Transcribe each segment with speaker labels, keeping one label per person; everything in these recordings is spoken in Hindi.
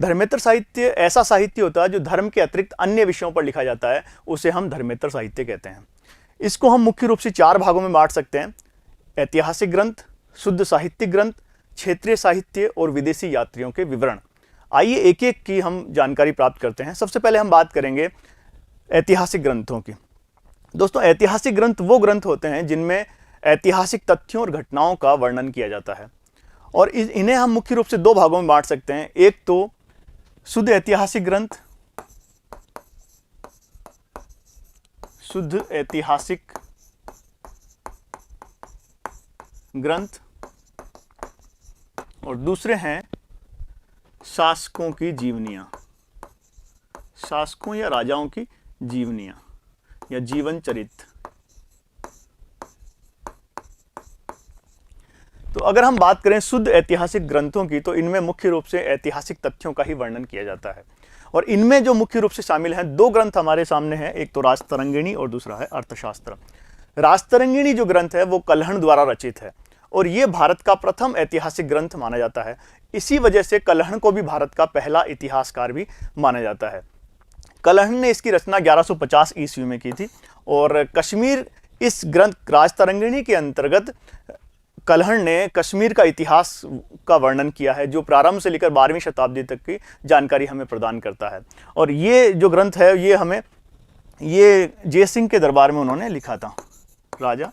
Speaker 1: धर्मेतर साहित्य ऐसा साहित्य होता है जो धर्म के अतिरिक्त अन्य विषयों पर लिखा जाता है, उसे हम धर्मेतर साहित्य कहते हैं। इसको हम मुख्य रूप से 4 भागों में बांट सकते हैं: ऐतिहासिक ग्रंथ, शुद्ध साहित्यिक ग्रंथ, क्षेत्रीय साहित्य और विदेशी यात्रियों के विवरण। आइए एक एक की हम जानकारी प्राप्त करते हैं। सबसे पहले हम बात करेंगे ऐतिहासिक ग्रंथों की। दोस्तों, ऐतिहासिक ग्रंथ वो ग्रंथ होते हैं जिनमें ऐतिहासिक तथ्यों और घटनाओं का वर्णन किया जाता है, और इन्हें हम मुख्य रूप से 2 भागों में बांट सकते हैं। एक तो शुद्ध ऐतिहासिक ग्रंथ, शुद्ध ऐतिहासिक ग्रंथ, और दूसरे हैं शासकों की जीवनियां, शासकों या राजाओं की जीवनियां या जीवन चरित्र। तो अगर हम बात करें शुद्ध ऐतिहासिक ग्रंथों की, तो इनमें मुख्य रूप से ऐतिहासिक तथ्यों का ही वर्णन किया जाता है, और इनमें जो मुख्य रूप से शामिल हैं 2 ग्रंथ हमारे सामने हैं। एक तो राजतरंगिणी और दूसरा है अर्थशास्त्र। राजतरंगिणी जो ग्रंथ है वो कल्हण द्वारा रचित है, और ये भारत का प्रथम ऐतिहासिक ग्रंथ माना जाता है। इसी वजह से कल्हण को भी भारत का पहला इतिहासकार भी माना जाता है। कल्हण ने इसकी रचना 1150 ईस्वी में की थी, और कश्मीर, इस ग्रंथ राजतरंगिणी के अंतर्गत कल्हण ने कश्मीर का इतिहास का वर्णन किया है, जो प्रारंभ से लेकर 12वीं शताब्दी तक की जानकारी हमें प्रदान करता है। और ये जो ग्रंथ है ये जयसिंह के दरबार में उन्होंने लिखा था। राजा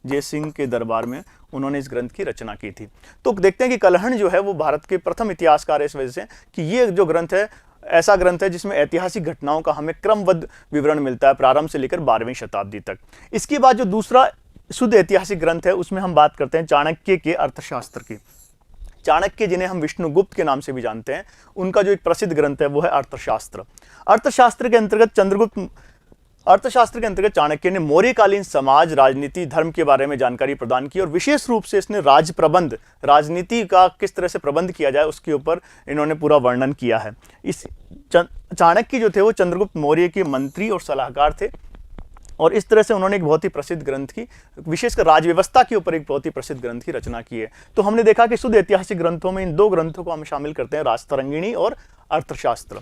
Speaker 1: जयसिंह के दरबार में उन्होंने इस ग्रंथ की रचना की थी। तो देखते हैं कि कल्हण जो है वो भारत के प्रथम इतिहासकार है, इस वजह से कि ये जो ग्रंथ है ऐसा ग्रंथ है जिसमें ऐतिहासिक घटनाओं का हमें क्रमबद्ध विवरण मिलता है प्रारंभ से लेकर 12वीं शताब्दी तक। इसके बाद जो दूसरा शुद्ध ऐतिहासिक ग्रंथ है उसमें हम बात करते हैं चाणक्य के अर्थशास्त्र की। चाणक्य, जिन्हें हम विष्णुगुप्त के नाम से भी जानते हैं, उनका जो एक प्रसिद्ध ग्रंथ है वो है अर्थशास्त्र। अर्थशास्त्र के अंतर्गत चाणक्य ने मौर्यकालीन समाज, राजनीति, धर्म के बारे में जानकारी प्रदान की, और विशेष रूप से इसने राज प्रबंध, राजनीति का किस तरह से प्रबंध किया जाए उसके ऊपर इन्होंने पूरा वर्णन किया है। इस चाणक्य जो थे वो चंद्रगुप्त मौर्य के मंत्री और सलाहकार थे, और इस तरह से उन्होंने एक बहुत ही प्रसिद्ध ग्रंथ की, विशेषकर राजव्यवस्था के ऊपर एक बहुत ही प्रसिद्ध ग्रंथ की रचना की है। तो हमने देखा कि शुद्ध ऐतिहासिक ग्रंथों में इन 2 ग्रंथों को हम शामिल करते हैं, राजतरंगिणी और अर्थशास्त्र।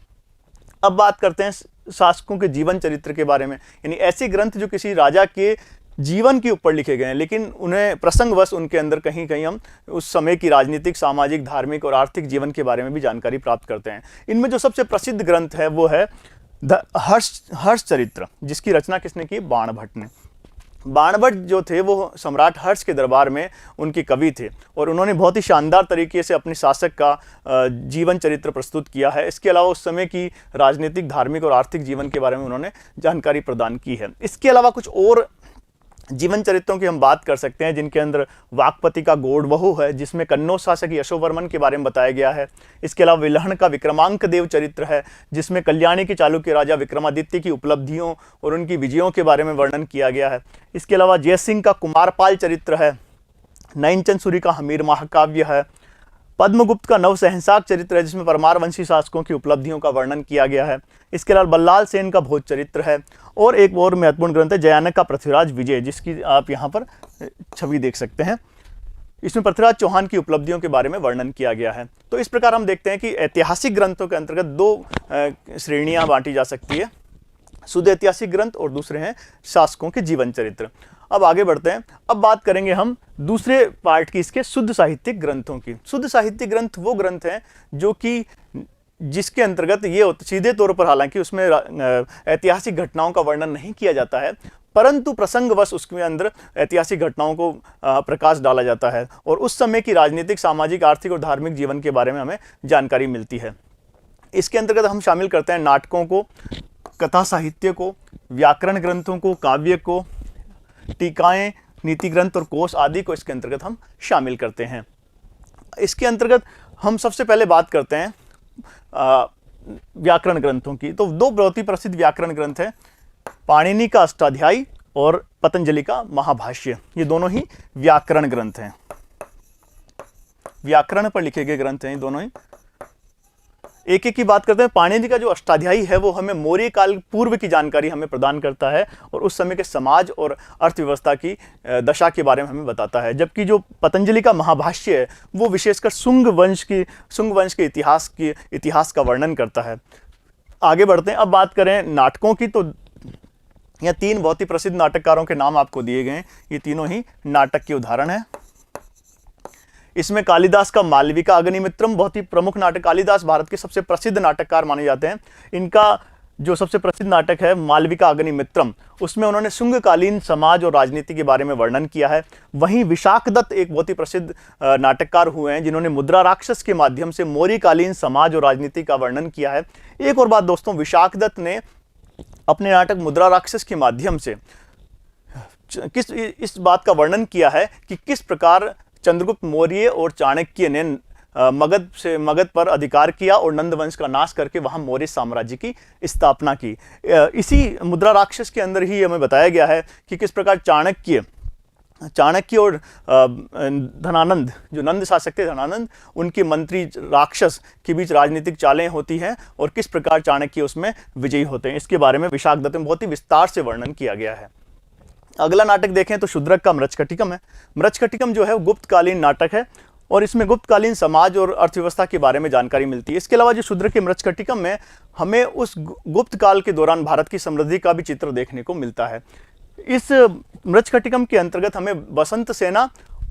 Speaker 1: अब बात करते हैं शासकों के जीवन चरित्र के बारे में, यानी ऐसे ग्रंथ जो किसी राजा के जीवन के ऊपर लिखे गए हैं, लेकिन उन्हें प्रसंगवश उनके अंदर कहीं कहीं हम उस समय की राजनीतिक, सामाजिक, धार्मिक और आर्थिक जीवन के बारे में भी जानकारी प्राप्त करते हैं। इनमें जो सबसे प्रसिद्ध ग्रंथ है वो है हर्ष चरित्र, जिसकी रचना किसने की? बाणभट्ट ने। बाणभट्ट जो थे वो सम्राट हर्ष के दरबार में उनके कवि थे, और उन्होंने बहुत ही शानदार तरीके से अपने शासक का जीवन चरित्र प्रस्तुत किया है। इसके अलावा उस समय की राजनीतिक, धार्मिक और आर्थिक जीवन के बारे में उन्होंने जानकारी प्रदान की है। इसके अलावा कुछ और जीवन चरित्रों की हम बात कर सकते हैं, जिनके अंदर वाकपति का गौड़बहु है, जिसमें कन्नौज शासक यशोवर्मन के बारे में बताया गया है। इसके अलावा विल्हण का विक्रमांक देव चरित्र है, जिसमें कल्याणी के चालुक्य राजा विक्रमादित्य की उपलब्धियों और उनकी विजयों के बारे में वर्णन किया गया है। इसके अलावा जयसिंह का कुमारपाल चरित्र है, नैनचंद सूरी का हमीर महाकाव्य है, पद्मगुप्त का नवसहंसाक चरित्र है, जिसमें परमार वंशी शासकों की उपलब्धियों का वर्णन किया गया है। इसके अलावा बल्लाल सेन का भोज चरित्र है, और एक और महत्वपूर्ण ग्रंथ है जयानक का पृथ्वीराज विजय, जिसकी आप यहाँ पर छवि देख सकते हैं। इसमें पृथ्वीराज चौहान की उपलब्धियों के बारे में वर्णन किया गया है। तो इस प्रकार हम देखते हैं कि ऐतिहासिक ग्रंथों के अंतर्गत 2 श्रेणियां बांटी जा सकती है, शुद्ध ऐतिहासिक ग्रंथ और दूसरे हैं शासकों के जीवन चरित्र। अब आगे बढ़ते हैं। अब बात करेंगे हम दूसरे पार्ट की, इसके शुद्ध साहित्यिक ग्रंथों की। शुद्ध साहित्यिक ग्रंथ वो ग्रंथ हैं जो कि जिसके अंतर्गत ये सीधे तौर पर, हालांकि उसमें ऐतिहासिक घटनाओं का वर्णन नहीं किया जाता है, परंतु प्रसंगवश उसके अंदर ऐतिहासिक घटनाओं को प्रकाश डाला जाता है, और उस समय की राजनीतिक, सामाजिक, आर्थिक और धार्मिक जीवन के बारे में हमें जानकारी मिलती है। इसके अंतर्गत हम शामिल करते हैं नाटकों को, कथा साहित्य को, व्याकरण ग्रंथों को, काव्य को, टीकाएं, नीति ग्रंथ और कोश आदि को इसके अंतर्गत हम शामिल करते हैं। इसके अंतर्गत हम सबसे पहले बात करते हैं व्याकरण ग्रंथों की। तो 2 बहुत ही प्रसिद्ध व्याकरण ग्रंथ हैं, पाणिनि का अष्टाध्यायी और पतंजलि का महाभाष्य। ये दोनों ही व्याकरण ग्रंथ हैं, व्याकरण पर लिखे गए ग्रंथ हैं ये दोनों ही। एक एक की बात करते हैं। पाणिनि का जो अष्टाध्यायी है वो हमें मौर्य काल पूर्व की जानकारी हमें प्रदान करता है और उस समय के समाज और अर्थव्यवस्था की दशा के बारे में हमें बताता है, जबकि जो पतंजलि का महाभाष्य है वो विशेषकर शुंग वंश के इतिहास का वर्णन करता है। आगे बढ़ते हैं। अब बात करें नाटकों की, तो यहाँ 3 बहुत ही प्रसिद्ध नाटककारों के नाम आपको दिए गए हैं। ये तीनों ही नाटक के उदाहरण हैं। इसमें कालिदास का मालविका अग्निमित्रम बहुत ही प्रमुख नाटक। कालिदास भारत के सबसे प्रसिद्ध नाटककार माने जाते हैं। इनका जो सबसे प्रसिद्ध नाटक है मालविका अग्निमित्रम, उसमें उन्होंने शुंगकालीन समाज और राजनीति के बारे में वर्णन किया है। वहीं विशाखदत्त एक बहुत ही प्रसिद्ध नाटककार हुए हैं जिन्होंने मुद्रा राक्षस के माध्यम से मौर्यकालीन समाज और राजनीति का वर्णन किया है। एक और बात दोस्तों, विशाखदत्त ने अपने नाटक मुद्रा राक्षस के माध्यम से इस बात का वर्णन किया है कि किस प्रकार चंद्रगुप्त मौर्य और चाणक्य ने मगध पर अधिकार किया और नंद वंश का नाश करके वहां मौर्य साम्राज्य की स्थापना की। इसी मुद्रा राक्षस के अंदर ही हमें बताया गया है कि किस प्रकार चाणक्य और धनानंद, जो नंद शासक थे धनानंद, उनके मंत्री राक्षस के बीच राजनीतिक चालें होती हैं और किस प्रकार चाणक्य उसमें विजयी होते हैं। इसके बारे में विशाखदत्त में बहुत ही विस्तार से वर्णन किया गया है। अगला नाटक देखें तो शूद्रक का मृच्छकटिकम है। मृच्छकटिकम जो है गुप्तकालीन नाटक है और इसमें गुप्तकालीन समाज और अर्थव्यवस्था के बारे में जानकारी मिलती है। इसके अलावा जो शूद्रक के मृच्छकटिकम में हमें उस गुप्त काल के दौरान भारत की समृद्धि का भी चित्र देखने को मिलता है। इस मृच्छकटिकम के अंतर्गत हमें बसंत सेना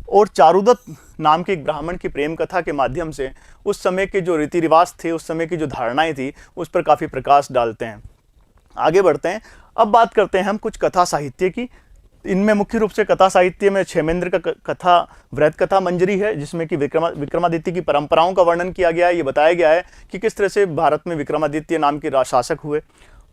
Speaker 1: और चारुदत्त नाम के एक ब्राह्मण की प्रेम कथा के माध्यम से उस समय के जो रीति रिवाज थे, उस समय की जो धारणाएं थी, उस पर काफ़ी प्रकाश डालते हैं। आगे बढ़ते हैं। अब बात करते हैं हम कुछ कथा साहित्य की। इनमें मुख्य रूप से कथा साहित्य में क्षेमेंद्र का कथा वृहत कथा मंजरी है, जिसमें कि विक्रमादित्य की परंपराओं का वर्णन किया गया है। ये बताया गया है कि किस तरह से भारत में विक्रमादित्य नाम के शासक हुए।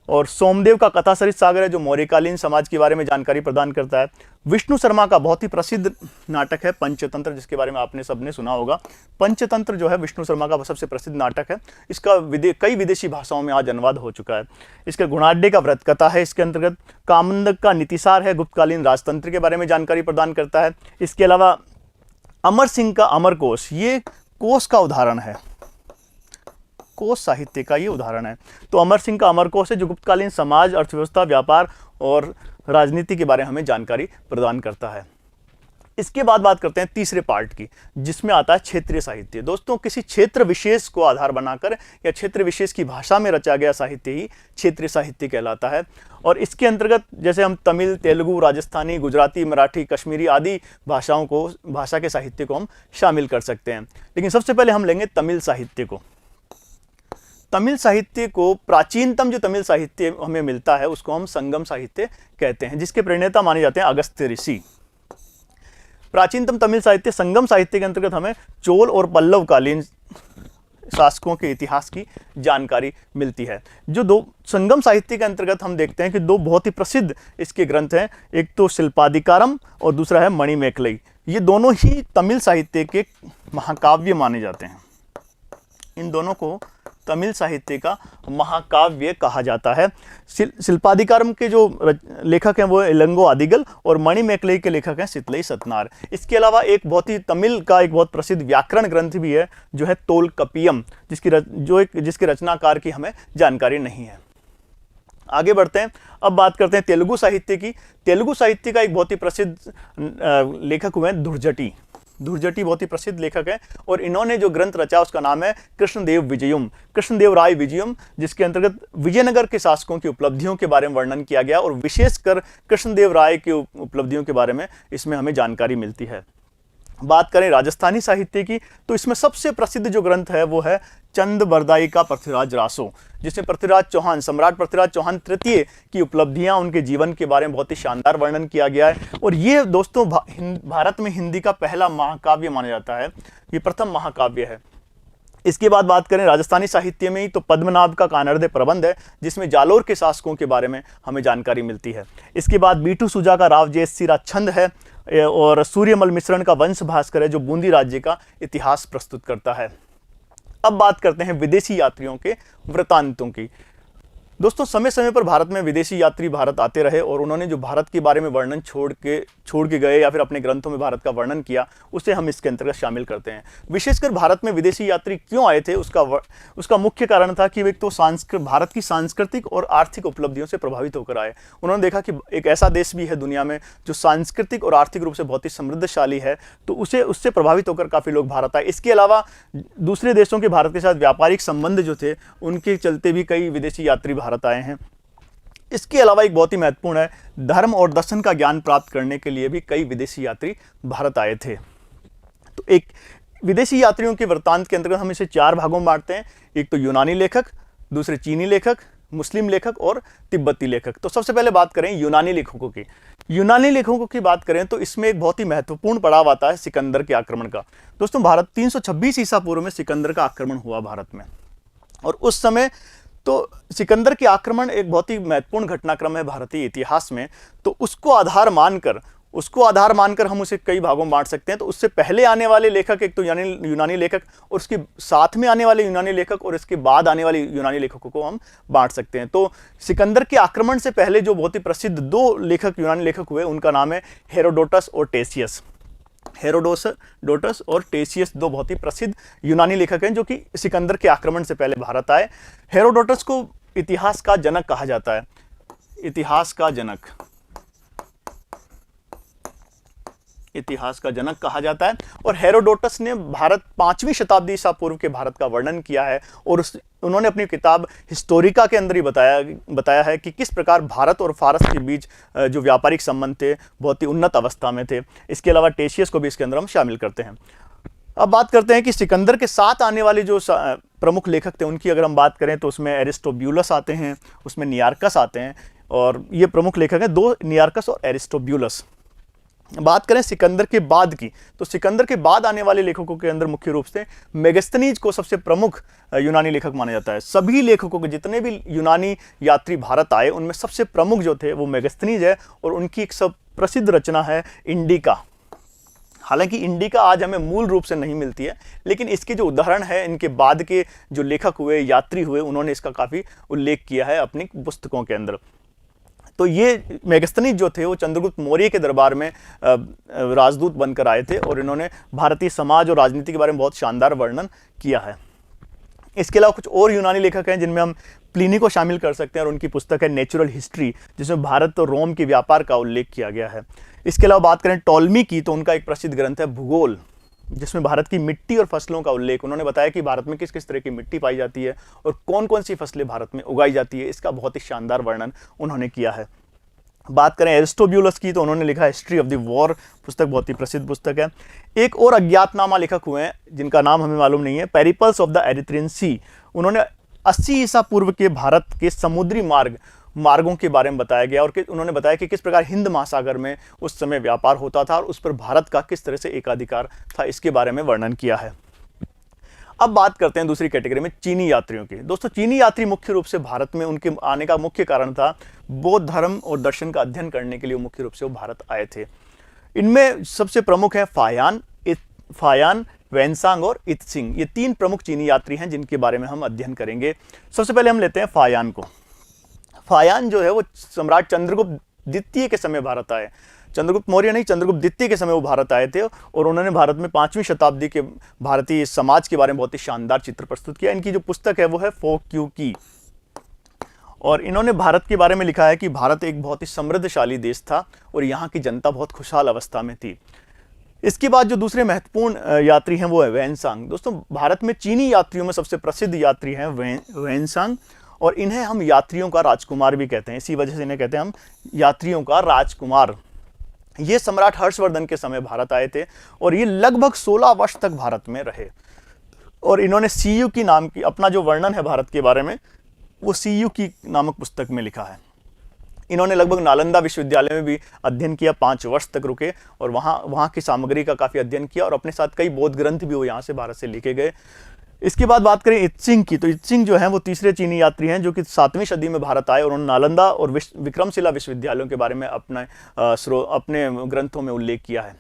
Speaker 1: और सोमदेव का कथा सरित सागर है जो मौर्यकालीन समाज के बारे में जानकारी प्रदान करता है। विष्णु शर्मा का बहुत ही प्रसिद्ध नाटक है पंचतंत्र, जिसके बारे में आपने सबने सुना होगा। पंचतंत्र जो है विष्णु शर्मा का सबसे प्रसिद्ध नाटक है। इसका कई विदेशी भाषाओं में आज अनुवाद हो चुका है। इसके गुणाढ्य का व्रत कथा है। इसके अंतर्गत कामंदक का नीतिसार है, गुप्तकालीन राजतंत्र के बारे में जानकारी प्रदान करता है। इसके अलावा अमर सिंह का अमरकोश, ये कोश का उदाहरण है, कोश साहित्य का ये उदाहरण है। तो अमर सिंह का अमरकोश है जो गुप्तकालीन समाज, अर्थव्यवस्था, व्यापार और राजनीति के बारे में हमें जानकारी प्रदान करता है। इसके बाद बात करते हैं तीसरे पार्ट की, जिसमें आता है क्षेत्रीय साहित्य। दोस्तों, किसी क्षेत्र विशेष को आधार बनाकर या क्षेत्र विशेष की भाषा में रचा गया साहित्य ही क्षेत्रीय साहित्य कहलाता है। और इसके अंतर्गत जैसे हम तमिल, तेलुगु, राजस्थानी, गुजराती, मराठी, कश्मीरी आदि भाषा के साहित्य को हम शामिल कर सकते हैं। लेकिन सबसे पहले हम लेंगे तमिल साहित्य को। तमिल साहित्य को प्राचीनतम जो तमिल साहित्य हमें मिलता है उसको हम संगम साहित्य कहते हैं, जिसके प्रणेता माने जाते हैं अगस्त्य ऋषि। प्राचीनतम तमिल साहित्य संगम साहित्य के अंतर्गत हमें चोल और पल्लव कालीन शासकों के इतिहास की जानकारी मिलती है। जो दो संगम साहित्य के अंतर्गत हम देखते हैं कि दो बहुत ही प्रसिद्ध इसके ग्रंथ हैं, एक तो शिल्पादिकारम और दूसरा है मणिमेखलई। ये दोनों ही तमिल साहित्य के महाकाव्य माने जाते हैं। इन दोनों को तमिल साहित्य का महाकाव्य कहा जाता है। शिल्पादिकारम के जो लेखक हैं वो इलंगो अदिगल और मणिमेखलई के लेखक हैं सितलई सतनार। इसके अलावा एक बहुत ही तमिल का एक बहुत प्रसिद्ध व्याकरण ग्रंथ भी है जो है तोलकपियम, जिसके रचनाकार की हमें जानकारी नहीं है। आगे बढ़ते हैं। अब बात करते हैं तेलुगु साहित्य की। तेलुगु साहित्य का एक बहुत ही प्रसिद्ध लेखक हुए हैं धुर्जटी। धुर्जटी बहुत ही प्रसिद्ध लेखक है और इन्होंने जो ग्रंथ रचा उसका नाम है कृष्णदेव राय विजयम, जिसके अंतर्गत विजयनगर के शासकों की उपलब्धियों के बारे में वर्णन किया गया और विशेषकर कृष्णदेव राय की उपलब्धियों के बारे में इसमें हमें जानकारी मिलती है। बात करें राजस्थानी साहित्य की तो इसमें सबसे प्रसिद्ध जो ग्रंथ है वो है चंद बरदाई का पृथ्वीराज रासो, जिसमें पृथ्वीराज चौहान, सम्राट पृथ्वीराज चौहान तृतीय की उपलब्धियां, उनके जीवन के बारे में बहुत ही शानदार वर्णन किया गया है। और ये दोस्तों भारत में हिंदी का पहला महाकाव्य माना जाता है, ये प्रथम महाकाव्य है। इसके बाद बात करें राजस्थानी साहित्य में ही तो पद्मनाभ का कानड़दे प्रबंध है, जिसमें जालोर के शासकों के बारे में हमें जानकारी मिलती है। इसके बाद बीटू सुजा का राव जयसिरा छंद है और सूर्यमल मिश्रण का वंश भास्कर है जो बूंदी राज्य का इतिहास प्रस्तुत करता है। अब बात करते हैं विदेशी यात्रियों के वृतांतों की। दोस्तों समय समय पर भारत में विदेशी यात्री भारत आते रहे और उन्होंने जो भारत के बारे में वर्णन छोड़ के गए या फिर अपने ग्रंथों में भारत का वर्णन किया, उसे हम इसके अंतर्गत शामिल करते हैं। विशेषकर भारत में विदेशी यात्री क्यों आए थे, उसका मुख्य कारण था कि वे तो भारत की सांस्कृतिक और आर्थिक उपलब्धियों से प्रभावित होकर आए। उन्होंने देखा कि एक ऐसा देश भी है दुनिया में जो सांस्कृतिक और आर्थिक रूप से बहुत ही समृद्धशाली है, तो उससे प्रभावित होकर काफ़ी लोग भारत आए। इसके अलावा दूसरे देशों के भारत के साथ व्यापारिक संबंध जो थे, उनके चलते भी कई विदेशी यात्री भारत आए हैं। इसके अलावा एक बहुत ही महत्वपूर्ण है, धर्म और दर्शन का ज्ञान प्राप्त करने के लिए भी कई विदेशी यात्री भारत आए थे। तो एक विदेशी यात्रियों के वृत्तांत के अंतर्गत हम इसे 4 भागों में बांटते हैं। एक तो यूनानी लेखक, दूसरे चीनी लेखक, मुस्लिम लेखक और तिब्बती लेखक। तो सबसे पहले बात करें यूनानी लेखकों की। यूनानी लेखकों की बात करें तो इसमें एक बहुत ही महत्वपूर्ण पड़ाव आता है सिकंदर के आक्रमण का। दोस्तों 326 ईसा पूर्व में सिकंदर का आक्रमण हुआ भारत में, और उस समय तो सिकंदर के आक्रमण एक बहुत ही महत्वपूर्ण घटनाक्रम है भारतीय इतिहास में। तो उसको आधार मानकर हम उसे कई भागों में बांट सकते हैं। तो उससे पहले आने वाले लेखक एक तो यूनानी लेखक, और उसके साथ में आने वाले यूनानी लेखक और इसके बाद आने वाले यूनानी लेखकों को हम बांट सकते हैं। तो सिकंदर के आक्रमण से पहले जो बहुत ही प्रसिद्ध 2 लेखक यूनानी लेखक हुए, उनका नाम है हेरोडोटस और टेसियस। हेरोडोटस और टेसियस 2 बहुत ही प्रसिद्ध यूनानी लेखक हैं जो कि सिकंदर के आक्रमण से पहले भारत आए। हेरोडोटस को इतिहास का जनक कहा जाता है, इतिहास का जनक कहा जाता है। और हेरोडोटस ने 5वीं शताब्दी ईसा पूर्व के भारत का वर्णन किया है, और उन्होंने अपनी किताब हिस्टोरिका के अंदर ही बताया है कि किस प्रकार भारत और फारस के बीच जो व्यापारिक संबंध थे बहुत ही उन्नत अवस्था में थे। इसके अलावा टेशियस को भी इसके अंदर हम शामिल करते हैं। अब बात करते हैं कि सिकंदर के साथ आने वाले जो प्रमुख लेखक थे उनकी अगर हम बात करें तो उसमें एरिस्टोब्यूलस आते हैं, उसमें नियार्कस आते हैं, और ये प्रमुख लेखक हैं 2, नियार्कस और एरिस्टोब्यूलस। बात करें सिकंदर के बाद की, तो सिकंदर के बाद आने वाले लेखकों के अंदर मुख्य रूप से मेगस्थनीज को सबसे प्रमुख यूनानी लेखक माना जाता है। सभी लेखकों के जितने भी यूनानी यात्री भारत आए उनमें सबसे प्रमुख जो थे वो मेगस्थनीज है, और उनकी एक सब प्रसिद्ध रचना है इंडिका। हालांकि इंडिका आज हमें मूल रूप से नहीं मिलती है, लेकिन इसके जो उदाहरण है, इनके बाद के जो लेखक हुए, यात्री हुए, उन्होंने इसका काफ़ी उल्लेख किया है अपनी पुस्तकों के अंदर। तो ये मेगस्थनीज जो थे वो चंद्रगुप्त मौर्य के दरबार में राजदूत बनकर आए थे, और इन्होंने भारतीय समाज और राजनीति के बारे में बहुत शानदार वर्णन किया है। इसके अलावा कुछ और यूनानी लेखक हैं जिनमें हम प्लिनी को शामिल कर सकते हैं, और उनकी पुस्तक है नेचुरल हिस्ट्री, जिसमें भारत और रोम के व्यापार का उल्लेख किया गया है। इसके अलावा बात करें टॉलमी की, तो उनका एक प्रसिद्ध ग्रंथ है भूगोल, जिसमें भारत की मिट्टी और फसलों का उल्लेख, उन्होंने बताया कि भारत में किस किस तरह की मिट्टी पाई जाती है और कौन कौन सी फसलें भारत में उगाई जाती है, इसका बहुत ही शानदार वर्णन उन्होंने किया है। बात करें एरिस्टोब्यूलस की, तो उन्होंने लिखा हिस्ट्री ऑफ द वॉर, पुस्तक बहुत ही प्रसिद्ध पुस्तक है। एक और अज्ञातनामा लेखक हुए हैं जिनका नाम हमें मालूम नहीं है, पेरिपल्स ऑफ द एरिथ्रियन सी। उन्होंने 80 ईसा पूर्व के भारत के समुद्री मार्गों के बारे में बताया गया, और उन्होंने बताया कि किस प्रकार हिंद महासागर में उस समय व्यापार होता था और उस पर भारत का किस तरह से एकाधिकार था, इसके बारे में वर्णन किया है। अब बात करते हैं दूसरी कैटेगरी में चीनी यात्रियों की। दोस्तों चीनी यात्री मुख्य रूप से भारत में उनके आने का मुख्य कारण था बौद्ध धर्म और दर्शन का अध्ययन करने के लिए मुख्य रूप से वो भारत आए थे। इनमें सबसे प्रमुख है फायान, वेनसांग और इत्सिंग। ये 3 प्रमुख चीनी यात्री हैं जिनके बारे में हम अध्ययन करेंगे। सबसे पहले हम लेते हैं फायान को। फायान जो है वो सम्राट चंद्रगुप्त द्वितीय के समय भारत आए। चंद्रगुप्त मौर्य नहीं, चंद्रगुप्त द्वितीय के समय वो भारत आए थे, और उन्होंने भारत में 5वीं शताब्दी के भारतीय समाज के बारे में बहुत ही शानदार चित्र प्रस्तुत किया। इनकी जो पुस्तक है वो है फोक्यू की, और इन्होंने भारत के बारे में लिखा है कि भारत एक बहुत ही समृद्धशाली देश था और यहाँ की जनता बहुत खुशहाल अवस्था में थी। इसके बाद जो दूसरे महत्वपूर्ण यात्री हैं वो है वेनसांग। दोस्तों भारत में चीनी यात्रियों में सबसे प्रसिद्ध यात्री हैं वेनसांग, और इन्हें हम यात्रियों का राजकुमार भी कहते हैं। इसी वजह से इन्हें कहते हैं हम यात्रियों का राजकुमार। ये सम्राट हर्षवर्धन के समय भारत आए थे, और ये लगभग 16 वर्ष तक भारत में रहे, और इन्होंने सीयू की नाम की अपना जो वर्णन है भारत के बारे में वो सीयू की नामक पुस्तक में लिखा है। इन्होंने लगभग नालंदा विश्वविद्यालय में भी अध्ययन किया, 5 वर्ष तक रुके, और वहाँ की सामग्री का काफ़ी अध्ययन किया, और अपने साथ कई बौद्ध ग्रंथ भी वो यहाँ से भारत से लिखे गए। इसके बाद बात करें इत्सिंग की, तो इत्सिंग जो है वो तीसरे चीनी यात्री हैं जो कि 7वीं सदी में भारत आए, और उन्होंने नालंदा और विक्रमशिला विश्वविद्यालयों के बारे में अपने ग्रंथों में उल्लेख किया है।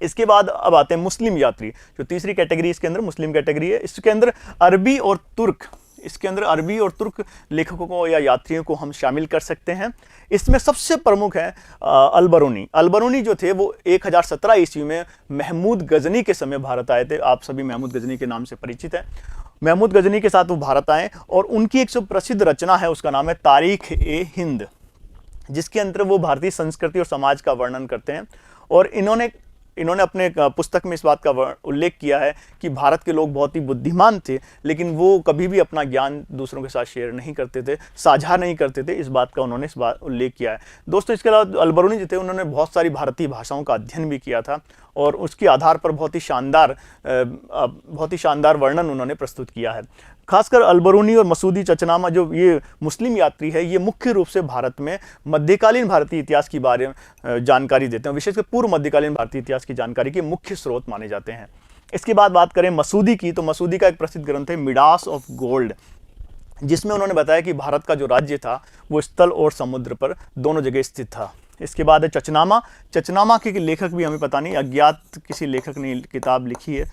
Speaker 1: इसके बाद अब आते हैं मुस्लिम यात्री, जो तीसरी कैटेगरी इसके अंदर मुस्लिम कैटेगरी है। इसके अंदर अरबी और तुर्क इसके अंदर अरबी और तुर्क लेखकों को या यात्रियों को हम शामिल कर सकते हैं। इसमें सबसे प्रमुख है अल-बरूनी। अल-बरूनी जो थे वो 1017 ईस्वी में महमूद गजनी के समय भारत आए थे। आप सभी महमूद गजनी के नाम से परिचित हैं। महमूद गजनी के साथ वो भारत आए और उनकी एक प्रसिद्ध रचना है, उसका नाम है तारीख-ए-हिंद, जिसके अंदर वो भारतीय संस्कृति और समाज का वर्णन करते हैं। और इन्होंने अपने पुस्तक में इस बात का उल्लेख किया है कि भारत के लोग बहुत ही बुद्धिमान थे, लेकिन वो कभी भी अपना ज्ञान दूसरों के साथ शेयर नहीं करते थे, साझा नहीं करते थे। इस बात का उन्होंने उल्लेख किया है। दोस्तों, इसके अलावा अल-बरूनी जो थे उन्होंने बहुत सारी भारतीय भाषाओं का अध्ययन भी किया था और उसके आधार पर बहुत ही शानदार वर्णन उन्होंने प्रस्तुत किया है। खासकर अल-बरूनी और मसूदी चचनामा जो ये मुस्लिम यात्री है, ये मुख्य रूप से भारत में मध्यकालीन भारतीय इतिहास के बारे में जानकारी देते हैं, विशेषकर पूर्व मध्यकालीन भारतीय इतिहास की जानकारी के मुख्य स्रोत माने जाते हैं। इसके बाद बात करें मसूदी की, तो मसूदी का एक प्रसिद्ध ग्रंथ है मिडास ऑफ गोल्ड, जिसमें उन्होंने बताया कि भारत का जो राज्य था वो स्थल और समुद्र पर दोनों जगह स्थित था। इसके बाद है चचनामा। चचनामा के लेखक भी हमें पता नहीं, अज्ञात किसी लेखक ने किताब लिखी है।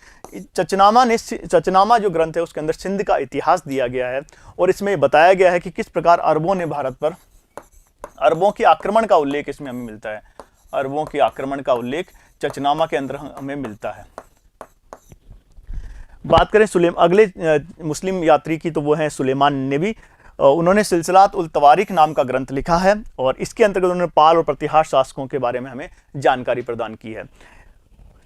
Speaker 1: चचनामा जो ग्रंथ है उसके अंदर सिंध का इतिहास दिया गया है और इसमें बताया गया है कि किस प्रकार अरबों ने भारत पर, अरबों के आक्रमण का उल्लेख इसमें हमें मिलता है। अरबों के आक्रमण का उल्लेख चचनामा के अंदर हमें मिलता है। बात करें अगले मुस्लिम यात्री की, तो वो है सुलेमान नबी। उन्होंने सिलसिलात उल तवारीख नाम का ग्रंथ लिखा है और इसके अंतर्गत उन्होंने पाल और प्रतिहार शासकों के बारे में हमें जानकारी प्रदान की है।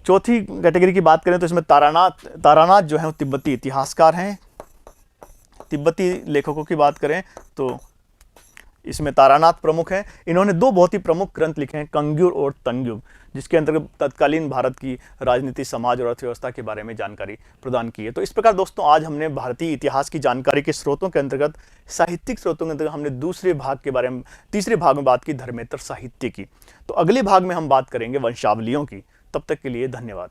Speaker 1: चौथी कैटेगरी की बात करें तो इसमें तारानाथ जो है वो तिब्बती इतिहासकार हैं। तिब्बती लेखकों की बात करें तो इसमें तारानाथ प्रमुख हैं। इन्होंने दो बहुत ही प्रमुख ग्रंथ लिखे हैं, कंग्युर और तंग्युर, जिसके अंतर्गत तत्कालीन भारत की राजनीति, समाज और अर्थव्यवस्था के बारे में जानकारी प्रदान की है। तो इस प्रकार दोस्तों, आज हमने भारतीय इतिहास की जानकारी के स्रोतों के अंतर्गत, साहित्यिक स्रोतों के अंतर्गत हमने तीसरे भाग में बात की धर्मेतर साहित्य की। तो अगले भाग में हम बात करेंगे वंशावलियों की। तब तक के लिए धन्यवाद।